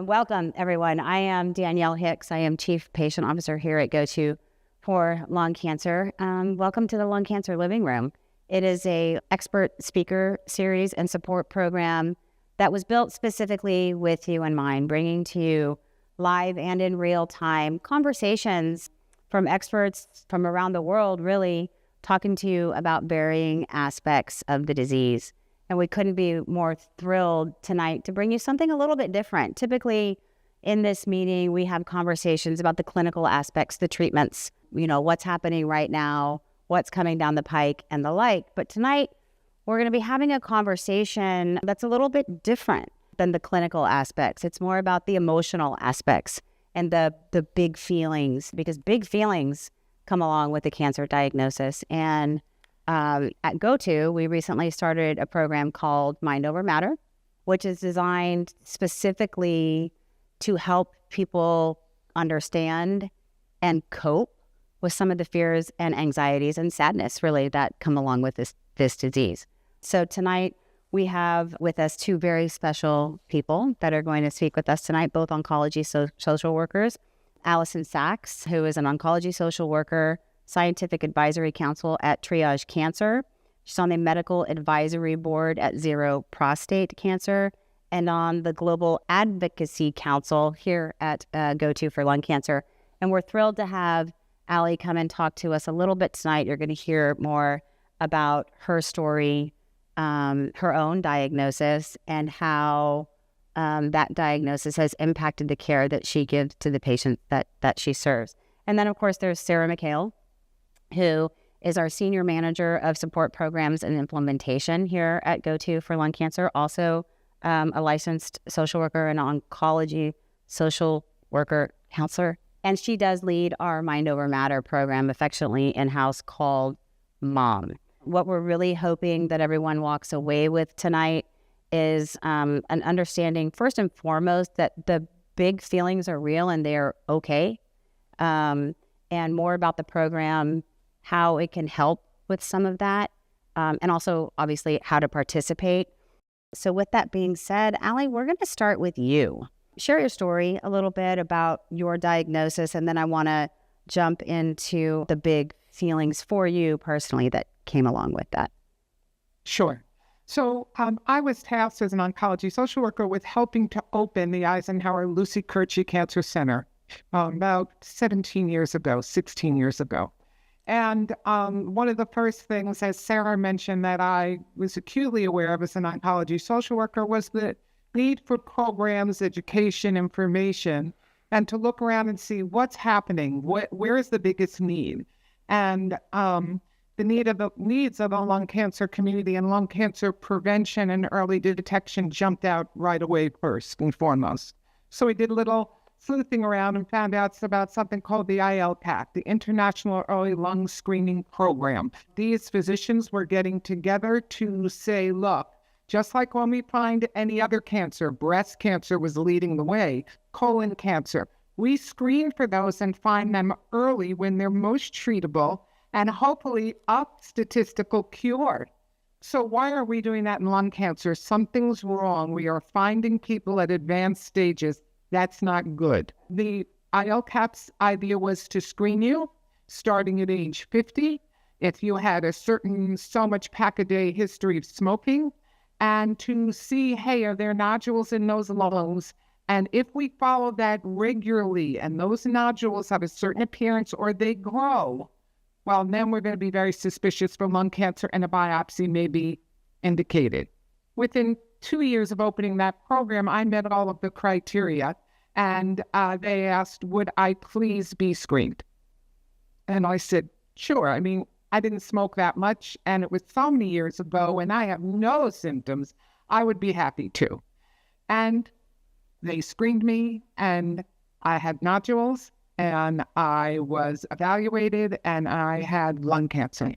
Welcome, everyone. I am Danielle Hicks. I am Chief Patient Officer here at GoTo for lung cancer. Welcome to the Lung Cancer Living Room. It is a expert speaker series and support program that was built specifically with you in mind, bringing to you live and in real time conversations from experts from around the world, really talking to you about varying aspects of the disease. And we couldn't be more thrilled tonight to bring you something a little bit different. Typically in this meeting, we have conversations about the clinical aspects, the treatments, what's happening right now, what's coming down the pike and the like. But tonight, we're going to be having a conversation that's a little bit different than the clinical aspects. It's more about the emotional aspects and the big feelings, because big feelings come along with the cancer diagnosis. And at GoTo, we recently started a program called Mind Over Matter, which is designed specifically to help people understand and cope with some of the fears and anxieties and sadness, really, that come along with this disease. So tonight, we have with us two very special people that are going to speak with us tonight, both oncology social workers. Alison Sachs, who is an oncology social worker, Scientific Advisory Council at Triage Cancer. She's on the Medical Advisory Board at Zero Prostate Cancer and on the Global Advocacy Council here at GoTo for Lung Cancer. And we're thrilled to have Allie come and talk to us a little bit tonight. You're going to hear more about her story, her own diagnosis, and how that diagnosis has impacted the care that she gives to the patients that she serves. And then, of course, there's Sarah McHale, who is our Senior Manager of Support Programs and Implementation here at GoTo for Lung Cancer, also a licensed social worker and oncology social worker counselor. And she does lead our Mind Over Matter program, affectionately in-house called MOM. What we're really hoping that everyone walks away with tonight is an understanding, first and foremost, that the big feelings are real and they're okay, and more about the program, how it can help with some of that, and also, obviously, how to participate. So with that being said, Allie, we're going to start with you. Share your story a little bit about your diagnosis, and then I want to jump into the big feelings for you personally that came along with that. Sure. So I was tasked as an oncology social worker with helping to open the Eisenhower Lucy Curci Cancer Center about 16 years ago. And one of the first things, as Sarah mentioned, that I was acutely aware of as an oncology social worker was the need for programs, education, information, and to look around and see what's happening, where is the biggest need. And the needs of the lung cancer community and lung cancer prevention and early detection jumped out right away first and foremost. So we did a little sleuthing around and found out about something called the ILPAC, the International Early Lung Screening Program. These physicians were getting together to say, look, just like when we find any other cancer, breast cancer was leading the way, colon cancer, we screen for those and find them early when they're most treatable and hopefully up statistical cure. So why are we doing that in lung cancer? Something's wrong. We are finding people at advanced stages. That's not good. The ILCAP's idea was to screen you starting at age 50 if you had a certain so much pack a day history of smoking, and to see, hey, are there nodules in those lungs? And if we follow that regularly and those nodules have a certain appearance or they grow, well, then we're going to be very suspicious for lung cancer and a biopsy may be indicated. Within 2 years of opening that program, I met all of the criteria, and they asked, would I please be screened? And I said, sure. I mean, I didn't smoke that much, and it was so many years ago, and I have no symptoms. I would be happy to. And they screened me, and I had nodules, and I was evaluated, and I had lung cancer.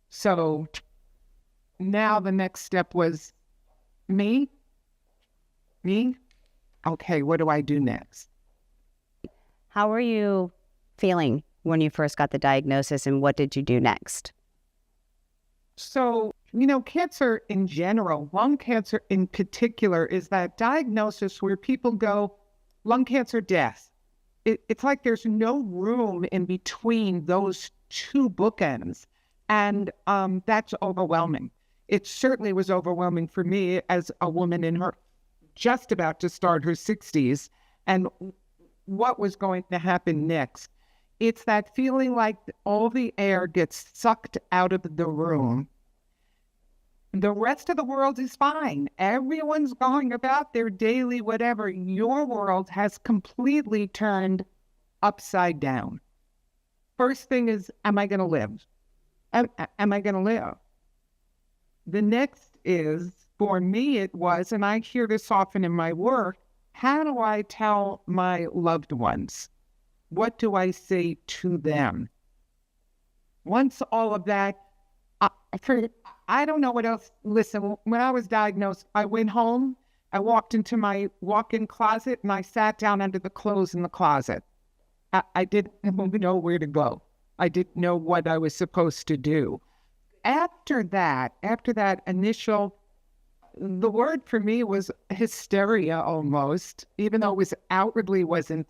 So now the next step was me. Okay, what do I do next? How were you feeling when you first got the diagnosis, and what did you do next? So Cancer in general, lung cancer in particular, is that diagnosis where people go, lung cancer, death. It's like there's no room in between those two bookends. And that's overwhelming. It certainly was overwhelming for me as a woman in her just about to start her 60s, and what was going to happen next. It's that feeling like all the air gets sucked out of the room. The rest of the world is fine. Everyone's going about their daily whatever. Your world has completely turned upside down. First thing is, am I going to live? Am I going to live? The next is, for me it was, and I hear this often in my work, how do I tell my loved ones? What do I say to them? Once all of that, I don't know what else. Listen, when I was diagnosed, I went home, I walked into my walk-in closet, and I sat down under the clothes in the closet. I didn't know where to go. I didn't know what I was supposed to do. After that initial, the word for me was hysteria almost, even though it was outwardly wasn't,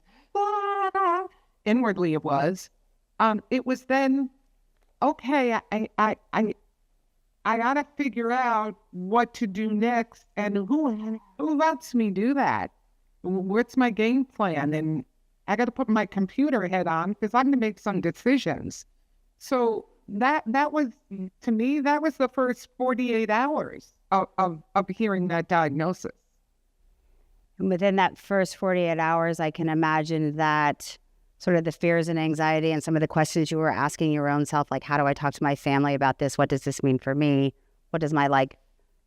inwardly it was. It was then, okay, I gotta figure out what to do next, and who lets me do that? What's my game plan? And I got to put my computer head on because I'm going to make some decisions. So that was, to me, that was the first 48 hours of hearing that diagnosis. And within that first 48 hours, I can imagine that sort of the fears and anxiety and some of the questions you were asking your own self, like, how do I talk to my family about this? What does this mean for me? What does my life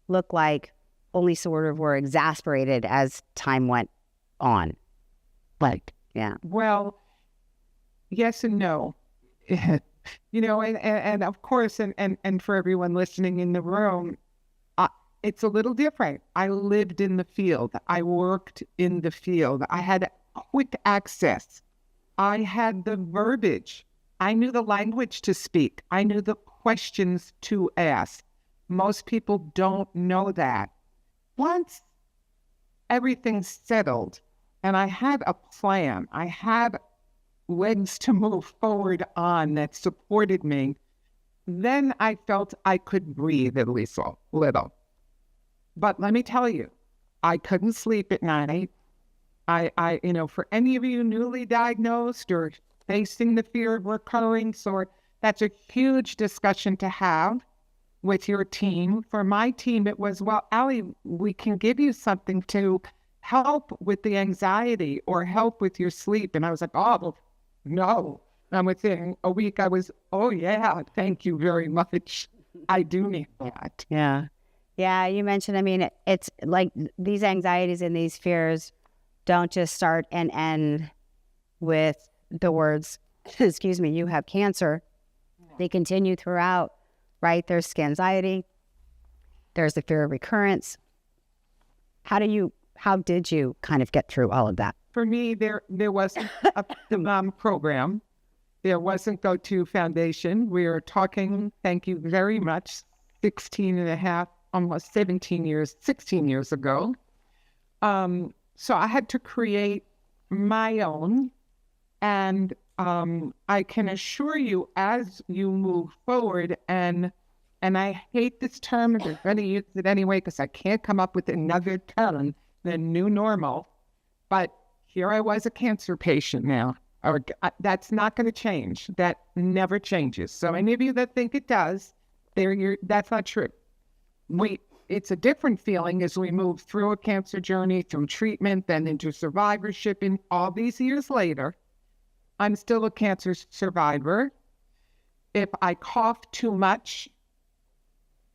look like? Only sort of were exasperated as time went on. Like, yeah. Well, yes and no. And of course, and for everyone listening in the room, it's a little different. I lived in the field. I worked in the field. I had quick access. I had the verbiage. I knew the language to speak. I knew the questions to ask. Most people don't know that. Once everything's settled and I had a plan, I had legs to move forward on that supported me, then I felt I could breathe at least a little. But let me tell you, I couldn't sleep at night. I for any of you newly diagnosed or facing the fear of recurring sort, that's a huge discussion to have with your team. For my team, it was, well, Allie, we can give you something to help with the anxiety or help with your sleep. And I was like, oh, no. And within a week, I was, oh, yeah, thank you very much. I do need that. Yeah. Yeah, you mentioned, I mean, it's like these anxieties and these fears don't just start and end with the words, excuse me, you have cancer. They continue throughout, right? There's anxiety. There's the fear of recurrence. How did you kind of get through all of that? For me, there wasn't a program. There wasn't Go-To Foundation. We are talking, thank you very much, 16 and a half, almost 16 years ago. So I had to create my own. And I can assure you, as you move forward, and I hate this term, but I'm going to use it anyway because I can't come up with another term than new normal. But here I was, a cancer patient now. That's not going to change. That never changes. So any of you that think it does, that's not true. It's a different feeling as we move through a cancer journey, through treatment, then into survivorship. And all these years later, I'm still a cancer survivor. If I cough too much,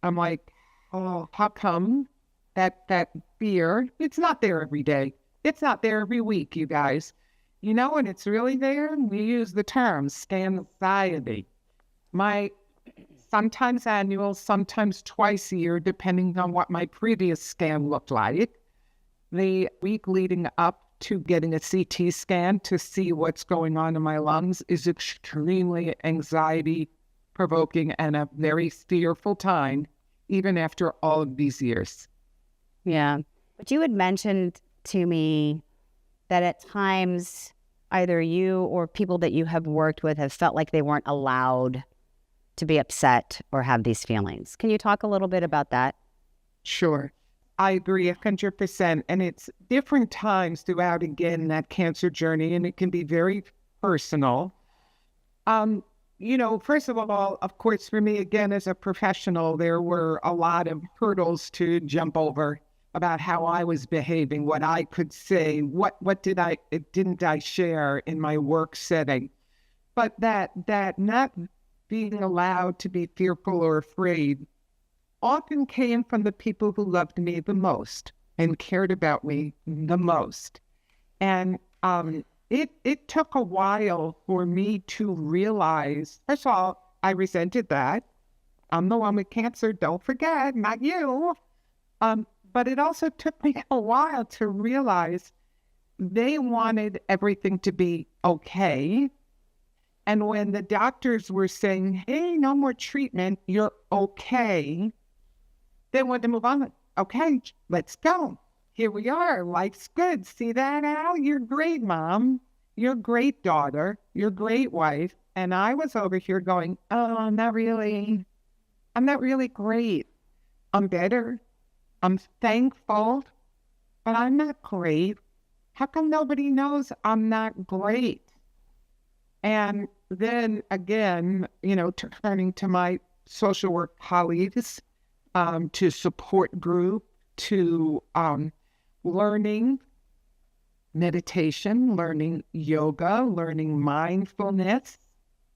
I'm like, oh, how come? That fear, it's not there every day. It's not there every week, you guys. You know when it's really there? We use the term anxiety. Sometimes annual, sometimes twice a year, depending on what my previous scan looked like. The week leading up to getting a CT scan to see what's going on in my lungs is extremely anxiety-provoking and a very fearful time. even after all of these years. Yeah. But you had mentioned to me that at times either you or people that you have worked with have felt like they weren't allowed to be upset or have these feelings. Can you talk a little bit about that? Sure. I agree 100%. And it's different times throughout, again, that cancer journey, and it can be very personal. First of all, of course, for me, again, as a professional, there were a lot of hurdles to jump over about how I was behaving, what I could say, what didn't I share in my work setting. But that not being allowed to be fearful or afraid often came from the people who loved me the most and cared about me the most. And it took a while for me to realize, first of all, I resented that. I'm the one with cancer, don't forget, not you. But it also took me a while to realize they wanted everything to be okay. And when the doctors were saying, hey, no more treatment, you're okay, they wanted to move on. Okay, let's go. Here we are. Life's good. See that, Al? You're great, Mom. You're a great daughter. You're a great wife. And I was over here going, oh, I'm not really great. I'm better. I'm thankful, but I'm not great. How come nobody knows I'm not great? And then again, turning to my social work colleagues, to support group, to learning meditation, learning yoga, learning mindfulness.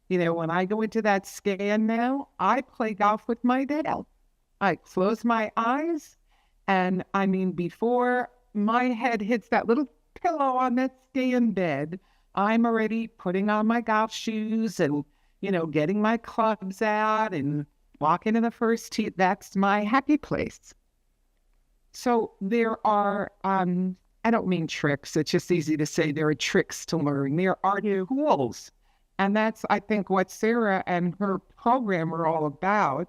When I go into that scan now, I play golf with my dad. I close my eyes. And before my head hits that little pillow on that scan bed, I'm already putting on my golf shoes and, getting my clubs out and walking to the first tee. That's my happy place. So there are, I don't mean tricks. It's just easy to say there are tricks to learn. There are tools. And that's, I think, what Sarah and her program are all about.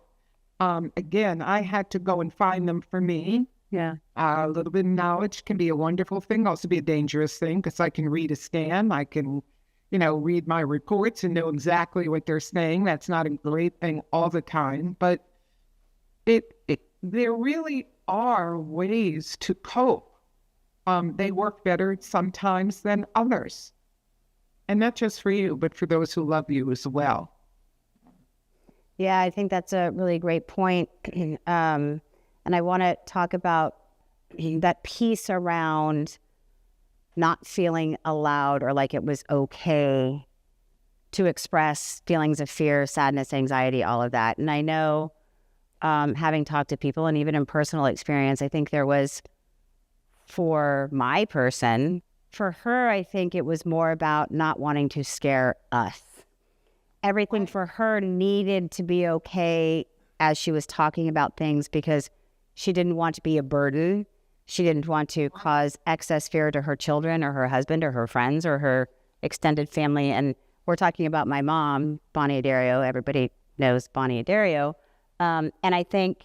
Again, I had to go and find them for me. Yeah. A little bit of knowledge can be a wonderful thing, also be a dangerous thing, because I can read a scan. I can, read my reports and know exactly what they're saying. That's not a great thing all the time, but there really are ways to cope. They work better sometimes than others. And not just for you, but for those who love you as well. Yeah, I think that's a really great point. And I want to talk about that piece around not feeling allowed or like it was okay to express feelings of fear, sadness, anxiety, all of that. And I know, having talked to people and even in personal experience, I think there was, for my person, for her, I think it was more about not wanting to scare us. Everything for her needed to be okay as she was talking about things because she didn't want to be a burden. She didn't want to cause excess fear to her children or her husband or her friends or her extended family. And we're talking about my mom, Bonnie Adario. Everybody knows Bonnie Adario. And I think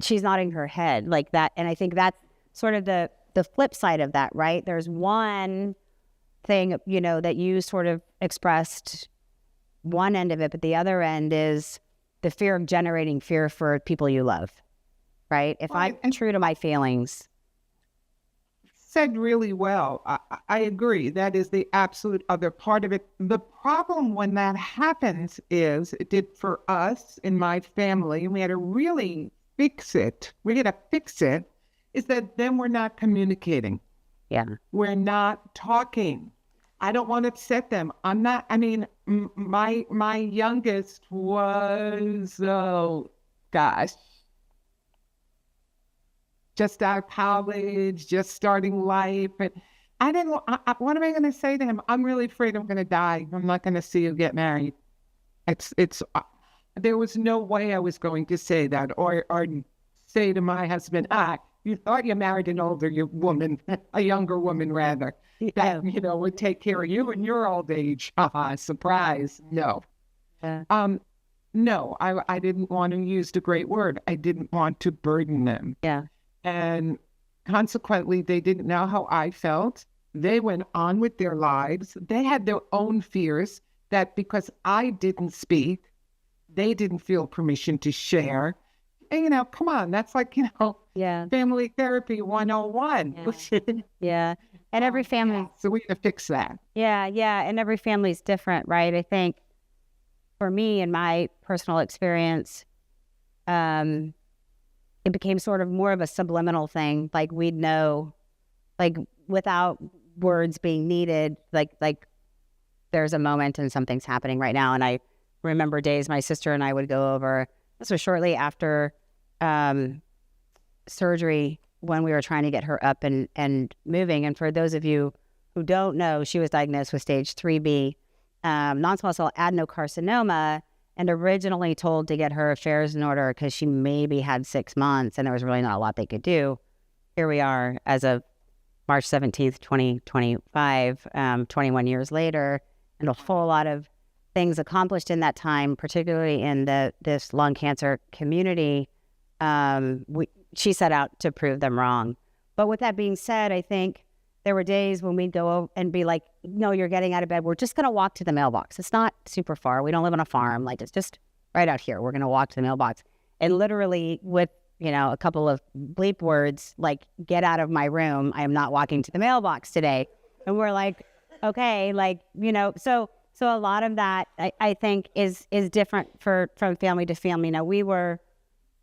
she's nodding her head like that. And I think that's sort of the flip side of that, right? There's one thing, that you sort of expressed one end of it, but the other end is the fear of generating fear for people you love. Right? If I'm true to my feelings. Said really well. I agree. That is the absolute other part of it. The problem when that happens is, it did for us in my family, and we had to really fix it. Is that then we're not communicating. Yeah. We're not talking. I don't want to upset them. My youngest was, oh gosh, just out of college, just starting life. And what am I going to say to him? I'm really afraid I'm going to die. I'm not going to see you get married. There was no way I was going to say that or say to my husband, you thought you married an older woman, a younger woman rather, that, would take care of you in your old age. Surprise. No. Yeah. no, I didn't want to use the great word. I didn't want to burden them. Yeah. And consequently, they didn't know how I felt. They went on with their lives. They had their own fears that because I didn't speak, they didn't feel permission to share. And, come on, that's like, Yeah. family therapy 101. Yeah. And every family. So we got to fix that. Yeah. Yeah. And every family's different, right? I think for me, in my personal experience, it became sort of more of a subliminal thing. Like we'd know, like without words being needed, like there's a moment and something's happening right now. And I remember days my sister and I would go over. This was shortly after surgery when we were trying to get her up and moving. And for those of you who don't know, she was diagnosed with stage 3B non-small cell adenocarcinoma, and originally told to get her affairs in order because she maybe had 6 months and there was really not a lot they could do. Here we are as of March 17th, 2025, 21 years later, and a whole lot of things accomplished in that time, particularly in this lung cancer community. She set out to prove them wrong. But with that being said, I think there were days when we'd go and be like, no, you're getting out of bed. We're just going to walk to the mailbox. It's not super far. We don't live on a farm. Like, it's just right out here. We're going to walk to the mailbox. And literally with, a couple of bleep words, like, get out of my room. I am not walking to the mailbox today. And we're like, okay, like, so a lot of that I think is different from family to family. Now, we were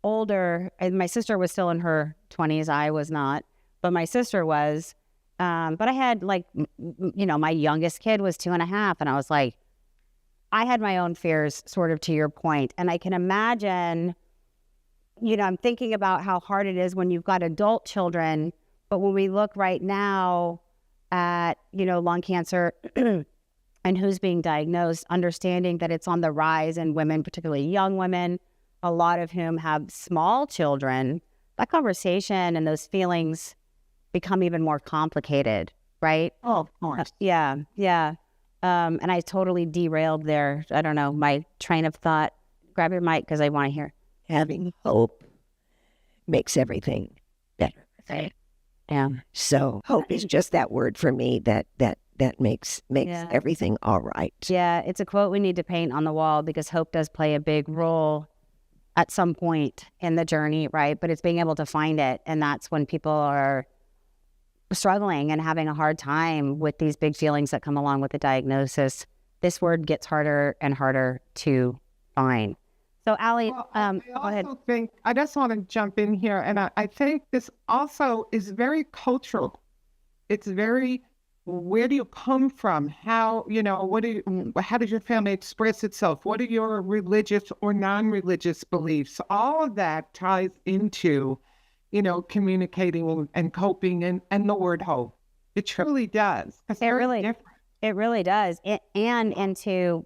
older, and my sister was still in her 20s. I was not, but my sister was. But I had my youngest kid was 2.5, and I was like, I had my own fears, sort of to your point. And I can imagine, I'm thinking about how hard it is when you've got adult children. But when we look right now at, lung cancer and who's being diagnosed, understanding that it's on the rise in women, particularly young women, a lot of whom have small children, that conversation and those feelings become even more complicated, right? Oh, of course. Yeah. And I totally derailed there. I don't know, my train of thought. Grab your mic because I want to hear. Having hope makes everything better. Right? Yeah. So hope is just that word for me that makes everything all right. Yeah, it's a quote we need to paint on the wall because hope does play a big role at some point in the journey, right? But it's being able to find it. And that's when people are struggling and having a hard time with these big feelings that come along with the diagnosis. This word gets harder and harder to find. So, Allie, go ahead. I just want to jump in here, and I think this also is very cultural. It's very, where do you come from? How, how does your family express itself? What are your religious or non-religious beliefs? All of that ties into communicating and coping and the word hope. It truly does. It really does. And into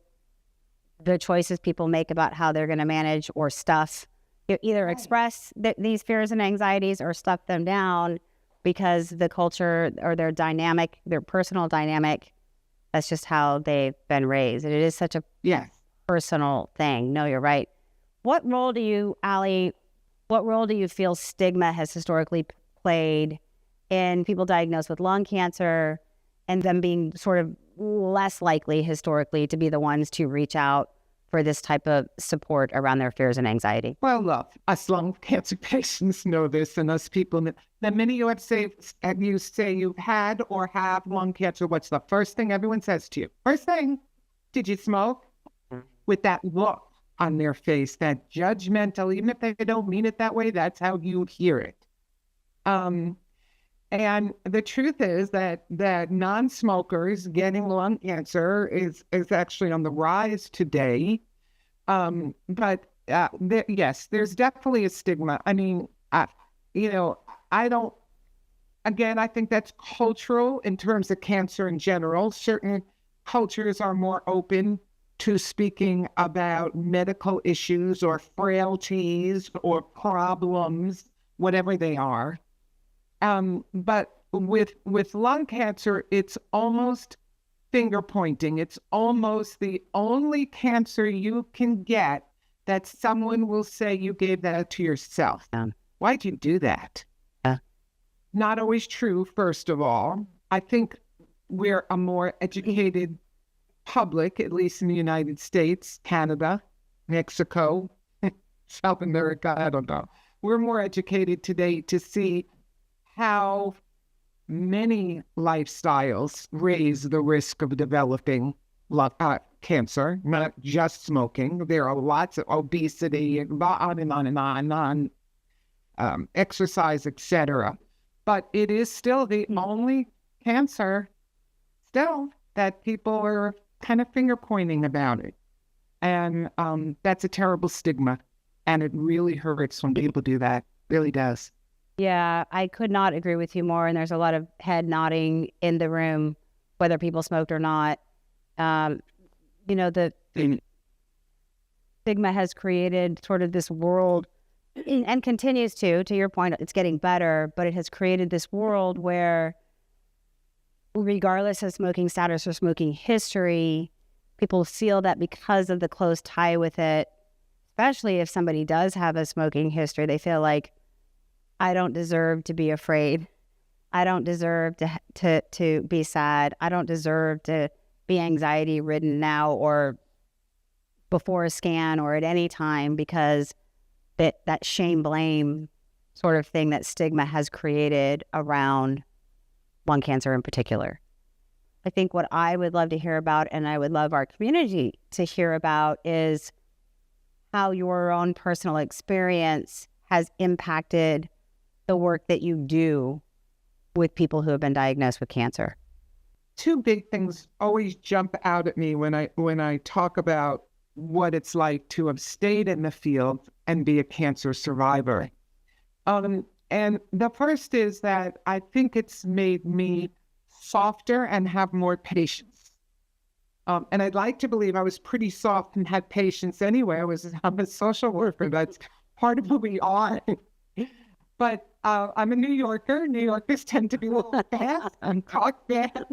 the choices people make about how they're going to manage or stuff, either express these fears and anxieties or stuff them down because the culture or their personal dynamic, that's just how they've been raised. And it is such a personal thing. No, you're right. What role do you, Allie, feel stigma has historically played in people diagnosed with lung cancer and them being sort of less likely historically to be the ones to reach out for this type of support around their fears and anxiety? Well, look, us lung cancer patients know this, and us people, the minute you say you've had or have lung cancer, what's the first thing everyone says to you? First thing, did you smoke? With that look on their face, that judgmental, even if they don't mean it that way, that's how you hear it. And the truth is that non-smokers getting lung cancer is actually on the rise today. But yes, there's definitely a stigma. I mean, I think that's cultural in terms of cancer in general. Certain cultures are more open to speaking about medical issues or frailties or problems, whatever they are. But with lung cancer, it's almost finger pointing. It's almost the only cancer you can get that someone will say you gave that to yourself. Why'd you do that? Not always true, first of all. I think we're a more educated public, at least in the United States, Canada, Mexico, South America, I don't know. We're more educated today to see how many lifestyles raise the risk of developing cancer, not just smoking. There are lots of obesity, on and on and on, exercise, etc. But it is still the only cancer still that people are kind of finger pointing about it. And that's a terrible stigma. And it really hurts when people do that. It really does. Yeah, I could not agree with you more. And there's a lot of head nodding in the room, whether people smoked or not. The stigma has created sort of this world and continues to your point, it's getting better, but it has created this world where regardless of smoking status or smoking history, people feel that because of the close tie with it, especially if somebody does have a smoking history, they feel like, I don't deserve to be afraid. I don't deserve to be sad. I don't deserve to be anxiety ridden now or before a scan or at any time, because that shame blame sort of thing that stigma has created around lung cancer in particular. I think what I would love to hear about, and I would love our community to hear about, is how your own personal experience has impacted the work that you do with people who have been diagnosed with cancer. Two big things always jump out at me when I talk about what it's like to have stayed in the field and be a cancer survivor. And the first is that I think it's made me softer and have more patience. And I'd like to believe I was pretty soft and had patience anyway. I'm a social worker. That's part of who we are. But I'm a New Yorker. New Yorkers tend to be a little fast and talk fast.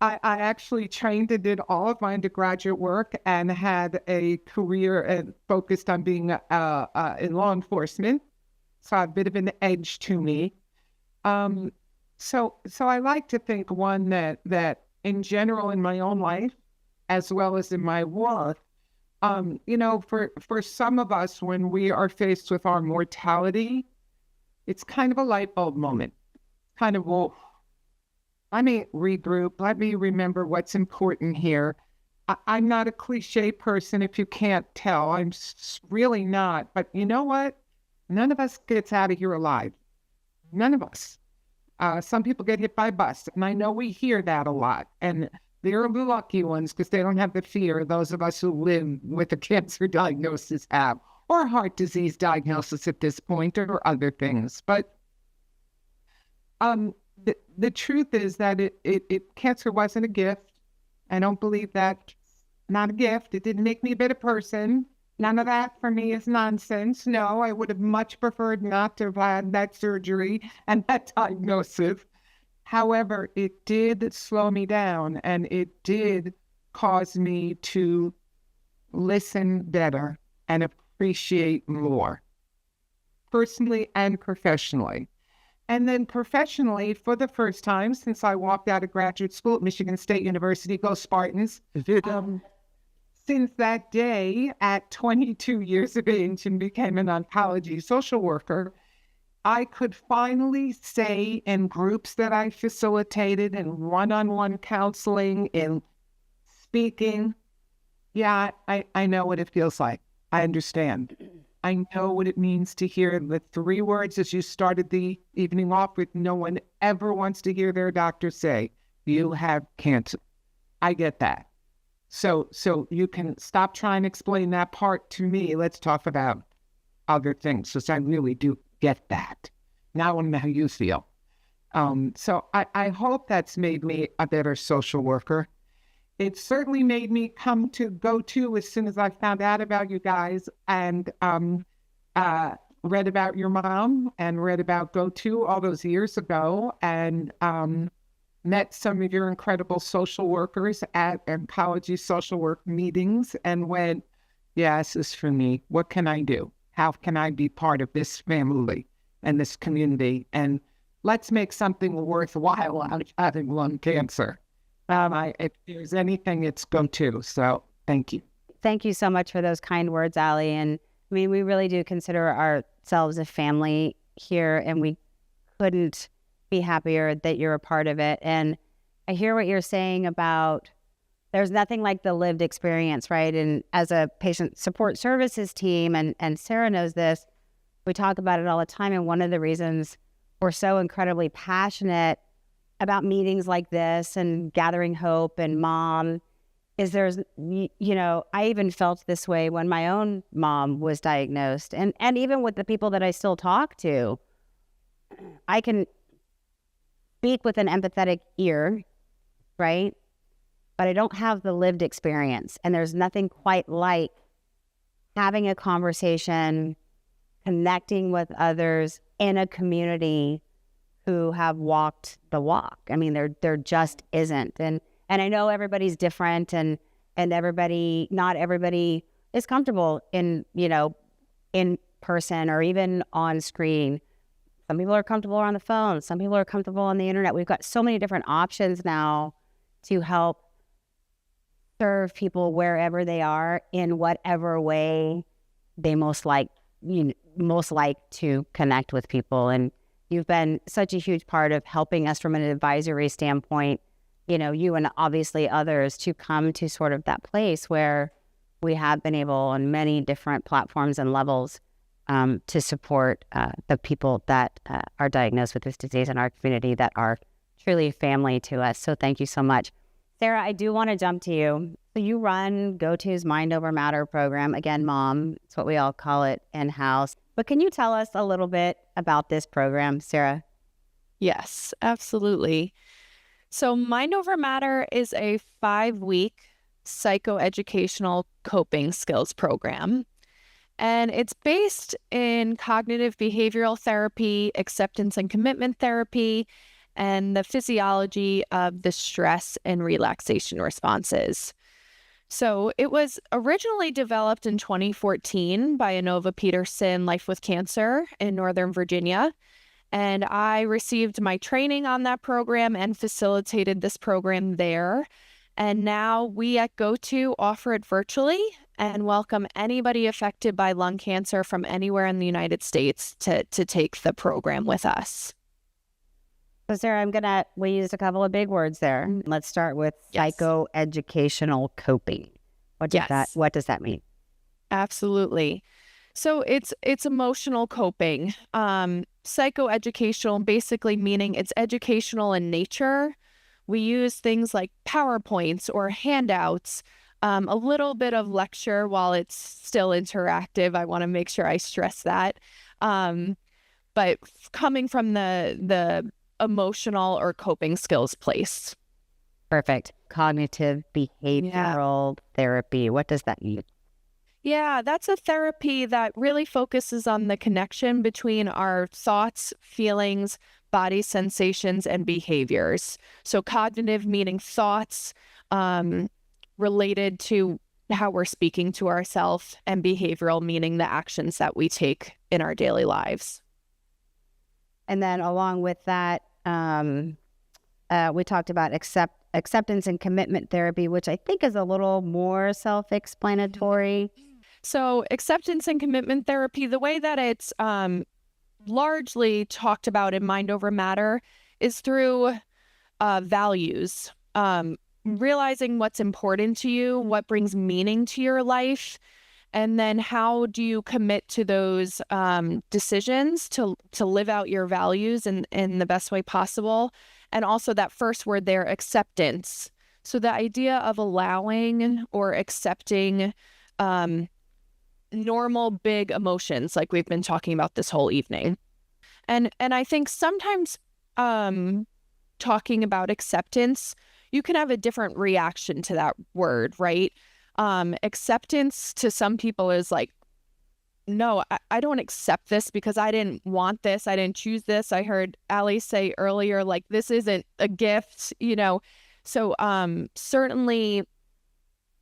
I actually trained and did all of my undergraduate work and had a career focused on being in law enforcement. So I have a bit of an edge to me. So I like to think, one, that in general in my own life, as well as in my work, for some of us, when we are faced with our mortality, it's kind of a light bulb moment. Kind of, well, let me regroup. Let me remember what's important here. I'm not a cliche person, if you can't tell. I'm really not. But you know what? None of us gets out of here alive. None of us. Some people get hit by a bus, and I know we hear that a lot. And they're the lucky ones because they don't have the fear those of us who live with a cancer diagnosis have, or heart disease diagnosis at this point, or other things. But the truth is that cancer wasn't a gift. I don't believe that. Not a gift. It didn't make me a better person. None of that for me is nonsense. No, I would have much preferred not to have had that surgery and that diagnosis. However, it did slow me down, and it did cause me to listen better and appreciate more, personally and professionally. And then professionally, for the first time since I walked out of graduate school at Michigan State University, go Spartans, since that day at 22 years of age and became an oncology social worker, I could finally say in groups that I facilitated, in one-on-one counseling, in speaking, yeah, I know what it feels like. I understand. I know what it means to hear the three words as you started the evening off with. No one ever wants to hear their doctor say, you have cancer. I get that. So you can stop trying to explain that part to me. Let's talk about other things, because I really do get that. Now I want to know how you feel. So I hope that's made me a better social worker. It certainly made me go to as soon as I found out about you guys, and read about your mom and read about GoTo all those years ago, and met some of your incredible social workers at oncology social work meetings, and went, Yes, is for me. What can I do? How can I be part of this family and this community? And let's make something worthwhile out of having lung cancer. If there's anything, it's go to. So thank you. Thank you so much for those kind words, Allie. And I mean, we really do consider ourselves a family here, and we couldn't be happier that you're a part of it. And I hear what you're saying about there's nothing like the lived experience, right? And as a patient support services team, and Sarah knows this, we talk about it all the time. And one of the reasons we're so incredibly passionate about meetings like this and gathering hope and mom is there's, I even felt this way when my own mom was diagnosed. And even with the people that I still talk to, I can speak with an empathetic ear, right? But I don't have the lived experience. And there's nothing quite like having a conversation, connecting with others in a community who have walked the walk. I mean, there just isn't. And I know everybody's different, and not everybody is comfortable in person or even on screen. Some people are comfortable on the phone. Some people are comfortable on the internet. We've got so many different options now to help serve people wherever they are in whatever way they most like to connect with people. And you've been such a huge part of helping us from an advisory standpoint, you and obviously others, to come to sort of that place where we have been able on many different platforms and levels to support the people that are diagnosed with this disease in our community that are truly family to us. So thank you so much. Sarah, I do want to jump to you. So you run GoTo's Mind Over Matter program. Again, Mom, it's what we all call it in-house. But can you tell us a little bit about this program, Sarah? Yes, absolutely. So Mind Over Matter is a 5-week psychoeducational coping skills program. And it's based in cognitive behavioral therapy, acceptance and commitment therapy, and the physiology of the stress and relaxation responses. So it was originally developed in 2014 by Inova Peterson Life with Cancer in Northern Virginia. And I received my training on that program and facilitated this program there. And now we at GoTo offer it virtually and welcome anybody affected by lung cancer from anywhere in the United States to take the program with us. So Sarah, we used a couple of big words there. Let's start with psychoeducational coping. What does that mean? Absolutely. So it's emotional coping. Psychoeducational basically meaning it's educational in nature. We use things like PowerPoints or handouts, a little bit of lecture while it's still interactive. I want to make sure I stress that. But coming from the emotional or coping skills place. Perfect. Cognitive behavioral therapy. What does that mean? Yeah, that's a therapy that really focuses on the connection between our thoughts, feelings, body sensations, and behaviors. So cognitive meaning thoughts related to how we're speaking to ourselves, and behavioral meaning the actions that we take in our daily lives. And then along with that, we talked about acceptance and commitment therapy, which I think is a little more self-explanatory. So acceptance and commitment therapy, the way that it's largely talked about in Mind Over Matter is through values, realizing what's important to you, what brings meaning to your life, and then how do you commit to those decisions to live out your values in the best way possible. And also that first word there, acceptance. So the idea of allowing or accepting normal big emotions like we've been talking about this whole evening. And I think sometimes talking about acceptance, you can have a different reaction to that word, right? Acceptance to some people is like, no, I don't accept this because I didn't want this. I didn't choose this. I heard Allie say earlier, like, this isn't a gift, So certainly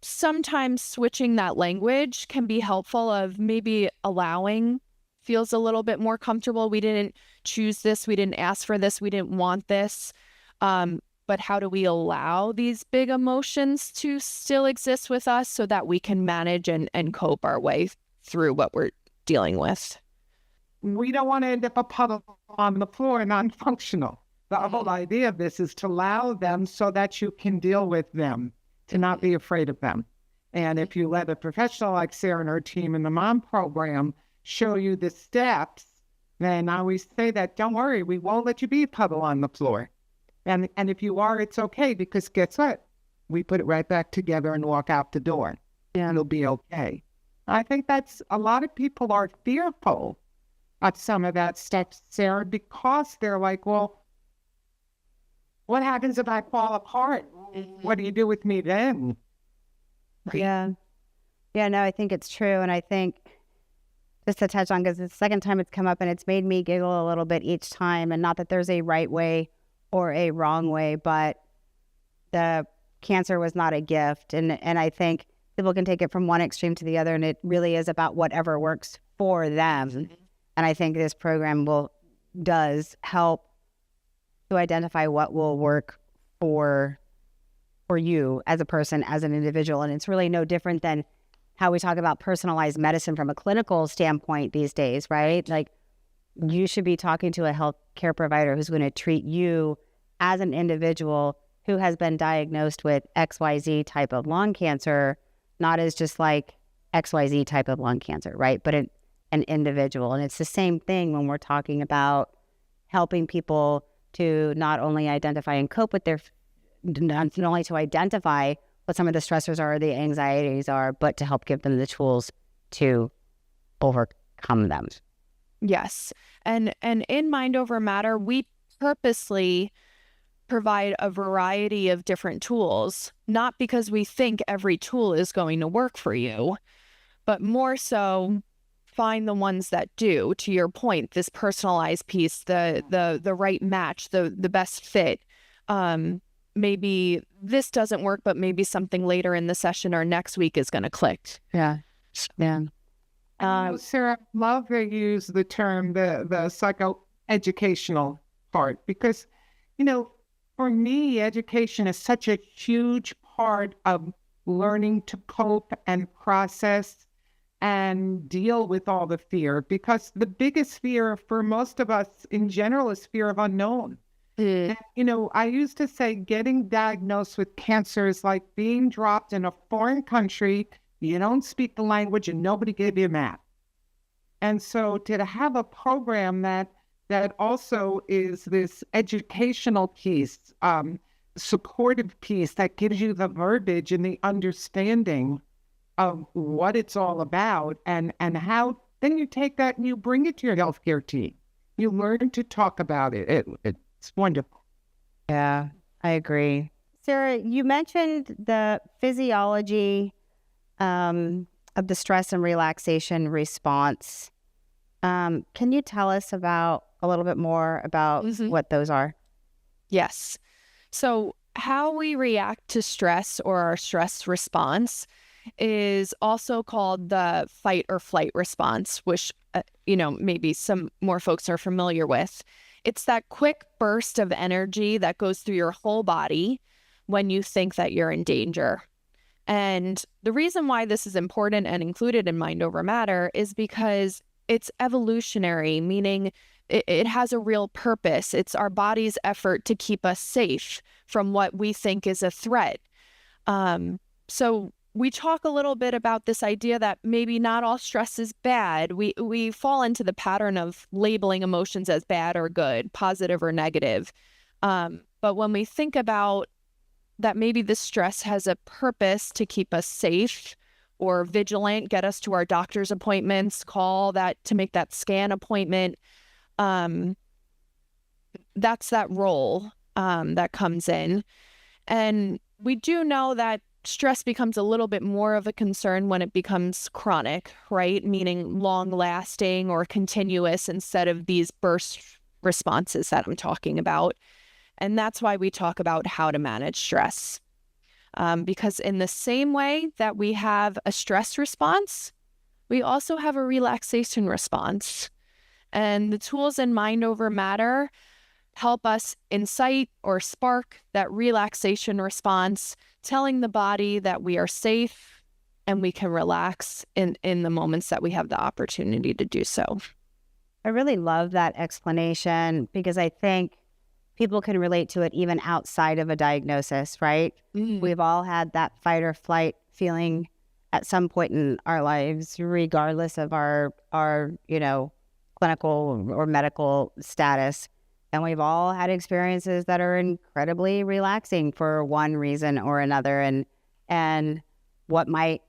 sometimes switching that language can be helpful, of maybe allowing feels a little bit more comfortable. We didn't choose this. We didn't ask for this. We didn't want this. But how do we allow these big emotions to still exist with us so that we can manage and cope our way through what we're dealing with? We don't want to end up a puddle on the floor, non-functional. The whole idea of this is to allow them so that you can deal with them, to not be afraid of them. And if you let a professional like Sarah and her team in the mom program show you the steps, then I always say that, don't worry, we won't let you be a puddle on the floor. And if you are, it's okay, because guess what? We put it right back together and walk out the door. Yeah. And it'll be okay. I think that's, a lot of people are fearful of some of that stuff, Sarah, because they're like, well, what happens if I fall apart? What do you do with me then? Yeah. Yeah, no, I think it's true. And I think, just to touch on, because it's the second time it's come up and it's made me giggle a little bit each time. And not that there's a right way or a wrong way, but the cancer was not a gift. And I think people can take it from one extreme to the other, and it really is about whatever works for them. And I think this program does help to identify what will work for you as a person, as an individual. And it's really no different than how we talk about personalized medicine from a clinical standpoint these days, right? Like, you should be talking to a healthcare provider who's going to treat you as an individual who has been diagnosed with XYZ type of lung cancer, not as just like XYZ type of lung cancer, right? But an individual. And it's the same thing when we're talking about helping people to not only identify and cope with not only to identify what some of the stressors are, the anxieties are, but to help give them the tools to overcome them. Yes. And in Mind Over Matter, we purposely provide a variety of different tools, not because we think every tool is going to work for you, but more so find the ones that do. To your point, this personalized piece, the right match, the best fit. Maybe this doesn't work, but maybe something later in the session or next week is going to click. Yeah. Yeah. Sarah, I love to use the term, the psychoeducational part, because, for me, education is such a huge part of learning to cope and process and deal with all the fear, because the biggest fear for most of us in general is fear of unknown. And, I used to say getting diagnosed with cancer is like being dropped in a foreign country. You don't speak the language and nobody gave you a map. And so to have a program that also is this educational piece, supportive piece that gives you the verbiage and the understanding of what it's all about, and how then you take that and you bring it to your healthcare team. You learn to talk about it. It's wonderful. Yeah, I agree. Sarah, you mentioned the physiology of the stress and relaxation response. Can you tell us a little bit more about what those are? Yes. So how we react to stress, or our stress response, is also called the fight or flight response, which, maybe some more folks are familiar with. It's that quick burst of energy that goes through your whole body when you think that you're in danger. And the reason why this is important and included in Mind Over Matter is because it's evolutionary, meaning it has a real purpose. It's our body's effort to keep us safe from what we think is a threat. So we talk a little bit about this idea that maybe not all stress is bad. We fall into the pattern of labeling emotions as bad or good, positive or negative. But when we think about that, maybe the stress has a purpose to keep us safe or vigilant, get us to our doctor's appointments, call that to make that scan appointment. That's that role that comes in. And we do know that stress becomes a little bit more of a concern when it becomes chronic, right? Meaning long lasting or continuous, instead of these burst responses that I'm talking about. And that's why we talk about how to manage stress. Because in the same way that we have a stress response, we also have a relaxation response. And the tools in Mind Over Matter help us incite or spark that relaxation response, telling the body that we are safe and we can relax in the moments that we have the opportunity to do so. I really love that explanation because I think people can relate to it even outside of a diagnosis, right? We've all had that fight or flight feeling at some point in our lives, regardless of our clinical or medical status. And we've all had experiences that are incredibly relaxing for one reason or another. And what might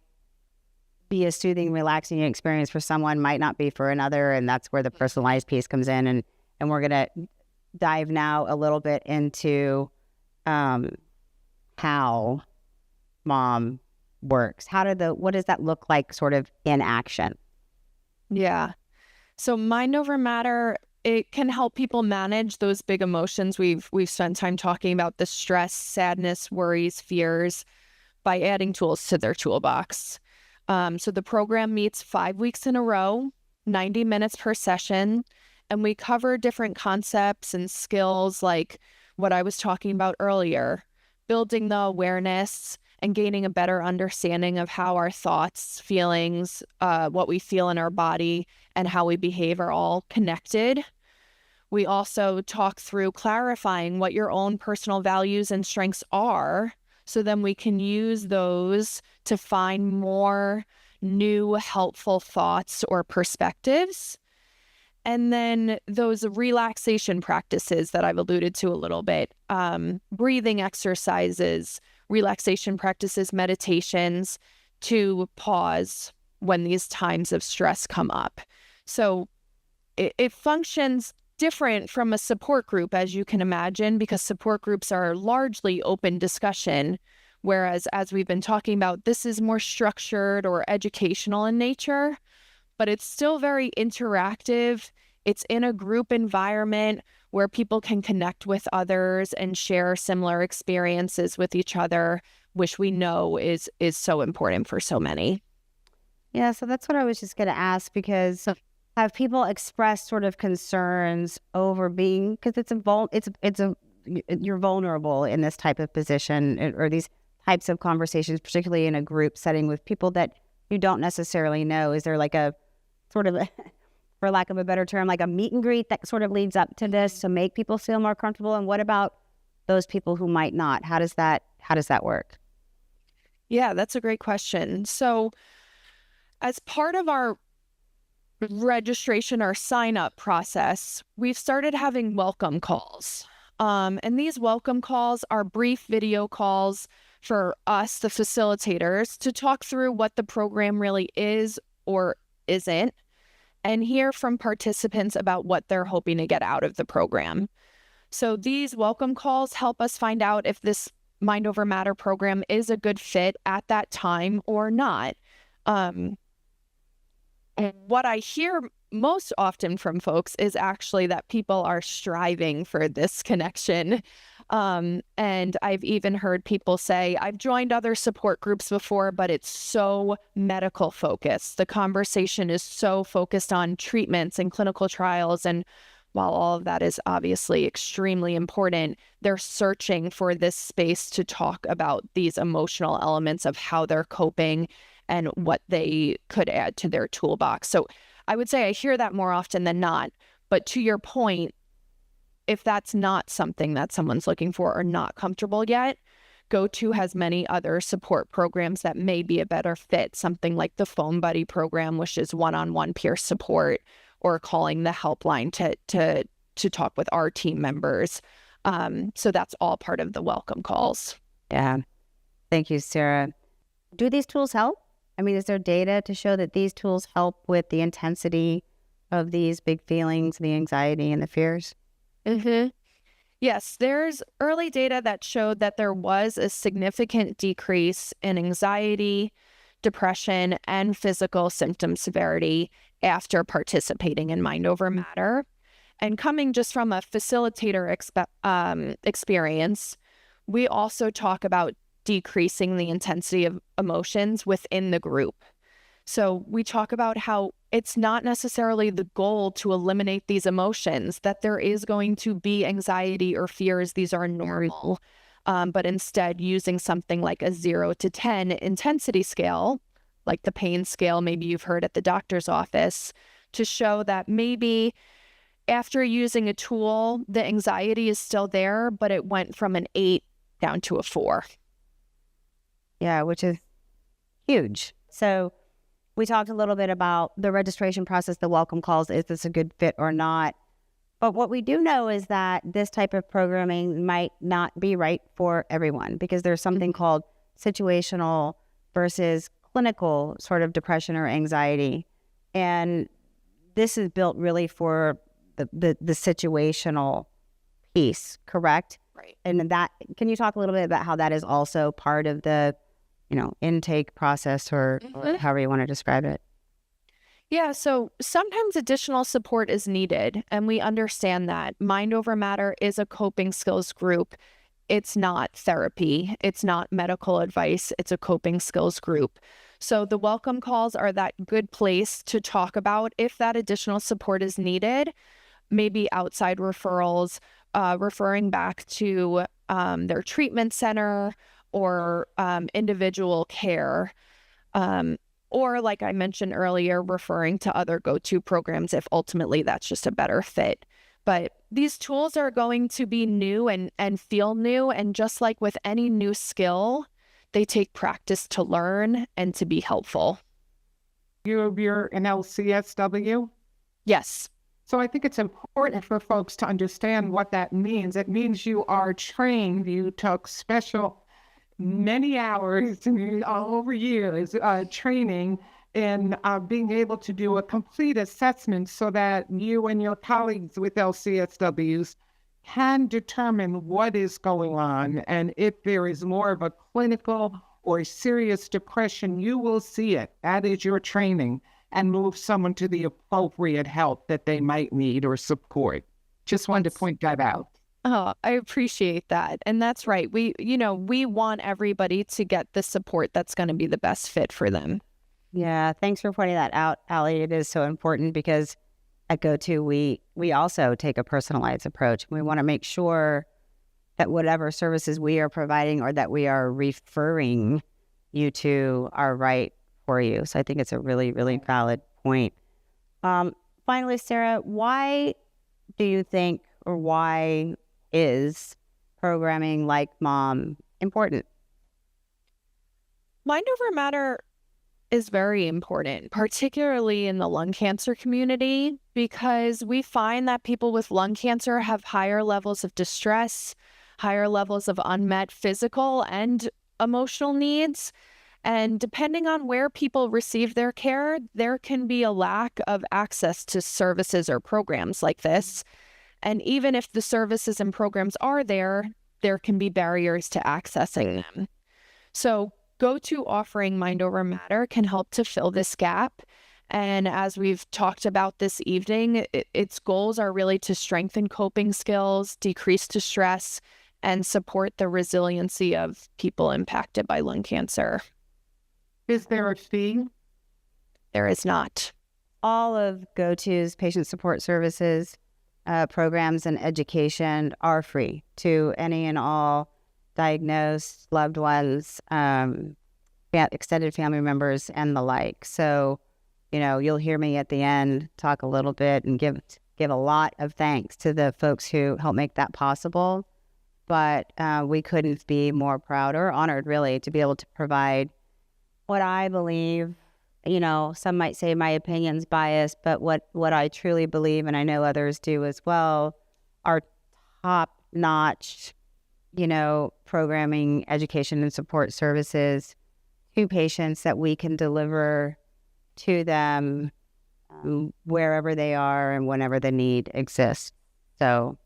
be a soothing, relaxing experience for someone might not be for another. And that's where the personalized piece comes in. And we're going to dive now a little bit into how mom works. What does that look like sort of in action? Yeah. So Mind Over Matter, it can help people manage those big emotions. We've spent time talking about the stress, sadness, worries, fears by adding tools to their toolbox. So the program meets 5 weeks in a row, 90 minutes per session, and we cover different concepts and skills like what I was talking about earlier, building the awareness and gaining a better understanding of how our thoughts, feelings, what we feel in our body, and how we behave are all connected. We also talk through clarifying what your own personal values and strengths are, so then we can use those to find more new helpful thoughts or perspectives. And then those relaxation practices that I've alluded to a little bit, breathing exercises, relaxation practices, meditations to pause when these times of stress come up. So it functions different from a support group, as you can imagine, because support groups are largely open discussion, whereas as we've been talking about, this is more structured or educational in nature, but it's still very interactive. It's in a group environment where people can connect with others and share similar experiences with each other, which we know is so important for so many. Yeah, so that's what I was just going to ask, because have people expressed sort of concerns over being, because you're vulnerable in this type of position or these types of conversations, particularly in a group setting with people that you don't necessarily know. Is there like a sort of, for lack of a better term, like a meet and greet that sort of leads up to this to make people feel more comfortable? And what about those people who might not? How does that work? Yeah, that's a great question. So as part of our registration or sign up process, we've started having welcome calls. And these welcome calls are brief video calls for us, the facilitators, to talk through what the program really is or isn't, and hear from participants about what they're hoping to get out of the program. So these welcome calls help us find out if this Mind Over Matter program is a good fit at that time or not. What I hear most often from folks is actually that people are striving for this connection. And I've even heard people say, I've joined other support groups before, but it's so medical focused. The conversation is so focused on treatments and clinical trials. And while all of that is obviously extremely important, they're searching for this space to talk about these emotional elements of how they're coping and what they could add to their toolbox. So I would say I hear that more often than not. But to your point, if that's not something that someone's looking for or not comfortable yet, GoTo has many other support programs that may be a better fit, something like the Phone Buddy program, which is one-on-one peer support, or calling the helpline to talk with our team members. So that's all part of the welcome calls. Yeah. Thank you, Sarah. Do these tools help? I mean, is there data to show that these tools help with the intensity of these big feelings, the anxiety and the fears? Mm-hmm. Yes, there's early data that showed that there was a significant decrease in anxiety, depression, and physical symptom severity after participating in Mind Over Matter. And coming just from a facilitator experience, we also talk about decreasing the intensity of emotions within the group. So we talk about how it's not necessarily the goal to eliminate these emotions, that there is going to be anxiety or fears. These are normal. But instead using something like a 0 to 10 intensity scale, like the pain scale maybe you've heard at the doctor's office, to show that maybe after using a tool, the anxiety is still there, but it went from an 8 down to a 4. Yeah, which is huge. So we talked a little bit about the registration process, the welcome calls, is this a good fit or not? But what we do know is that this type of programming might not be right for everyone, because there's something called situational versus clinical sort of depression or anxiety. And this is built really for the situational piece, correct? Right. And that, can you talk a little bit about how that is also part of the, intake process or however you want to describe it? Yeah, so sometimes additional support is needed, and we understand that. Mind Over Matter is a coping skills group. It's not therapy. It's not medical advice. It's a coping skills group. So the welcome calls are that good place to talk about if that additional support is needed, maybe outside referrals, referring back to their treatment center or individual care. Or like I mentioned earlier, referring to other go-to programs if ultimately that's just a better fit. But these tools are going to be new and feel new. And just like with any new skill, they take practice to learn and to be helpful. You're an LCSW? Yes. So I think it's important for folks to understand what that means. It means you are trained, you took many hours all over years training in being able to do a complete assessment so that you and your colleagues with LCSWs can determine what is going on. And if there is more of a clinical or serious depression, you will see it. That is your training, and move someone to the appropriate help that they might need or support. Just wanted to point that out. Oh, I appreciate that. And that's right. We want everybody to get the support that's going to be the best fit for them. Yeah, thanks for pointing that out, Allie. It is so important because at GoTo, we also take a personalized approach. We want to make sure that whatever services we are providing or that we are referring you to are right for you. So I think it's a really, really valid point. Finally, Sarah, why do you think, or why is programming like Mom important? Mind Over Matter is very important, particularly in the lung cancer community, because we find that people with lung cancer have higher levels of distress, higher levels of unmet physical and emotional needs. And depending on where people receive their care, there can be a lack of access to services or programs like this. And even if the services and programs are there, there can be barriers to accessing them. So GoTo offering Mind Over Matter can help to fill this gap. And as we've talked about this evening, its goals are really to strengthen coping skills, decrease distress, and support the resiliency of people impacted by lung cancer. Is there a fee? There is not. All of GoTo's patient support services, programs, and education are free to any and all diagnosed loved ones, extended family members, and the like. So, you'll hear me at the end talk a little bit and give a lot of thanks to the folks who helped make that possible. But we couldn't be more proud or honored, really, to be able to provide what I believe, some might say my opinion's biased, but what I truly believe, and I know others do as well, are top-notch, programming, education, and support services to patients that we can deliver to them wherever they are and whenever the need exists. So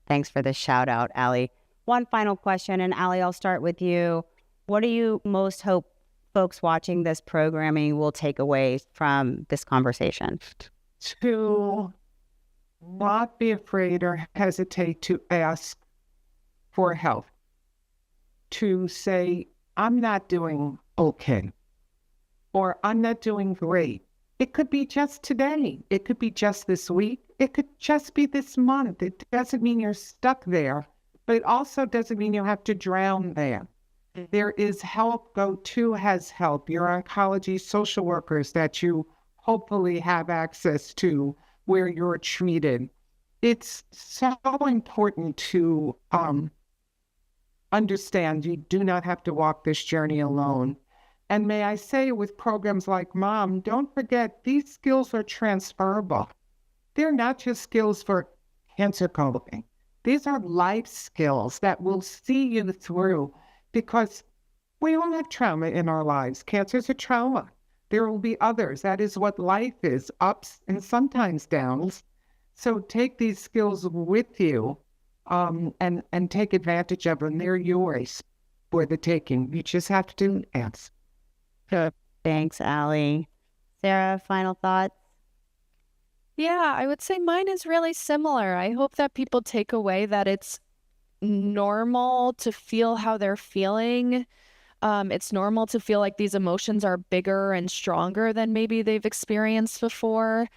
thanks for the shout out, Allie. One final question, and Allie, I'll start with you. What do you most hope folks watching this programming will take away from this conversation? To not be afraid or hesitate to ask for help. To say, I'm not doing okay, or I'm not doing great. It could be just today. It could be just this week. It could just be this month. It doesn't mean you're stuck there, but it also doesn't mean you have to drown there. There is help. Go2 has help. Your oncology social workers that you hopefully have access to where you're treated. It's so important to understand you do not have to walk this journey alone. And may I say, with programs like Mom, don't forget these skills are transferable. They're not just skills for cancer coping. These are life skills that will see you through, because we all have trauma in our lives. Cancer is a trauma. There will be others. That is what life is, ups and sometimes downs. So take these skills with you and take advantage of them. They're yours for the taking. You just have to ask. Thanks, Allie. Sarah, final thoughts? Yeah, I would say mine is really similar. I hope that people take away that it's normal to feel how they're feeling. It's normal to feel like these emotions are bigger and stronger than maybe they've experienced before.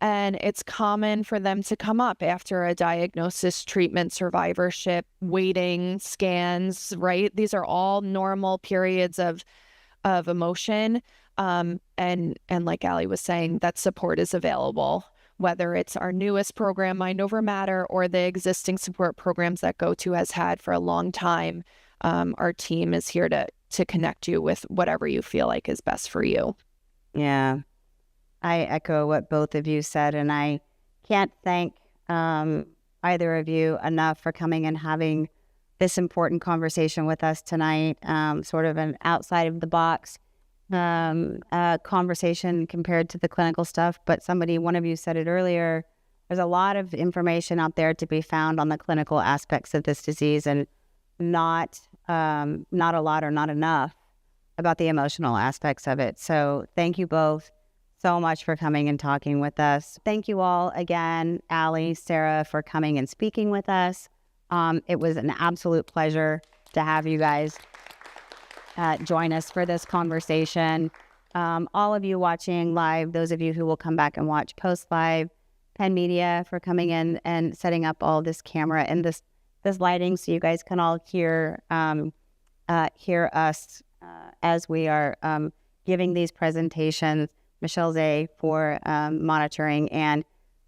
And it's common for them to come up after a diagnosis, treatment, survivorship, waiting, scans, right? These are all normal periods of emotion. And like Allie was saying, that support is available, whether it's our newest program, Mind Over Matter, or the existing support programs that Go2 has had for a long time. Our team is here to connect you with whatever you feel like is best for you. Yeah, I echo what both of you said, and I can't thank either of you enough for coming and having this important conversation with us tonight. Sort of an outside of the box conversation compared to the clinical stuff, but one of you said it earlier, there's a lot of information out there to be found on the clinical aspects of this disease, and not a lot or not enough about the emotional aspects of it. So thank you both so much for coming and talking with us. Thank you all again, Allie, Sarah, for coming and speaking with us. It was an absolute pleasure to have you guys join us for this conversation. All of you watching live, those of you who will come back and watch post-live, Penn Media for coming in and setting up all this camera and this lighting so you guys can all hear us as we are giving these presentations. Michelle Zay for monitoring and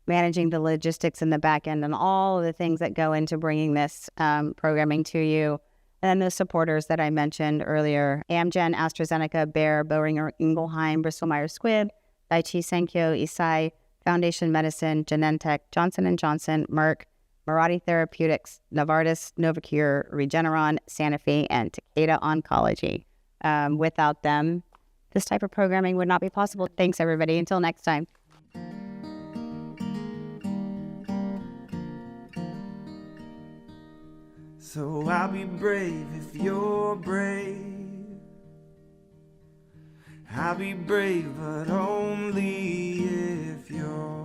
managing the logistics in the back end and all of the things that go into bringing this programming to you. And the supporters that I mentioned earlier: Amgen, AstraZeneca, Bayer, Boehringer Ingelheim, Bristol Myers Squibb, Daiichi Sankyo, Eisai, Foundation Medicine, Genentech, Johnson & Johnson, Merck, Mirati Therapeutics, Novartis, Novocure, Regeneron, Sanofi, and Takeda Oncology. Without them, this type of programming would not be possible. Thanks, everybody. Until next time. So I'll be brave if you're brave. I'll be brave, but only if you're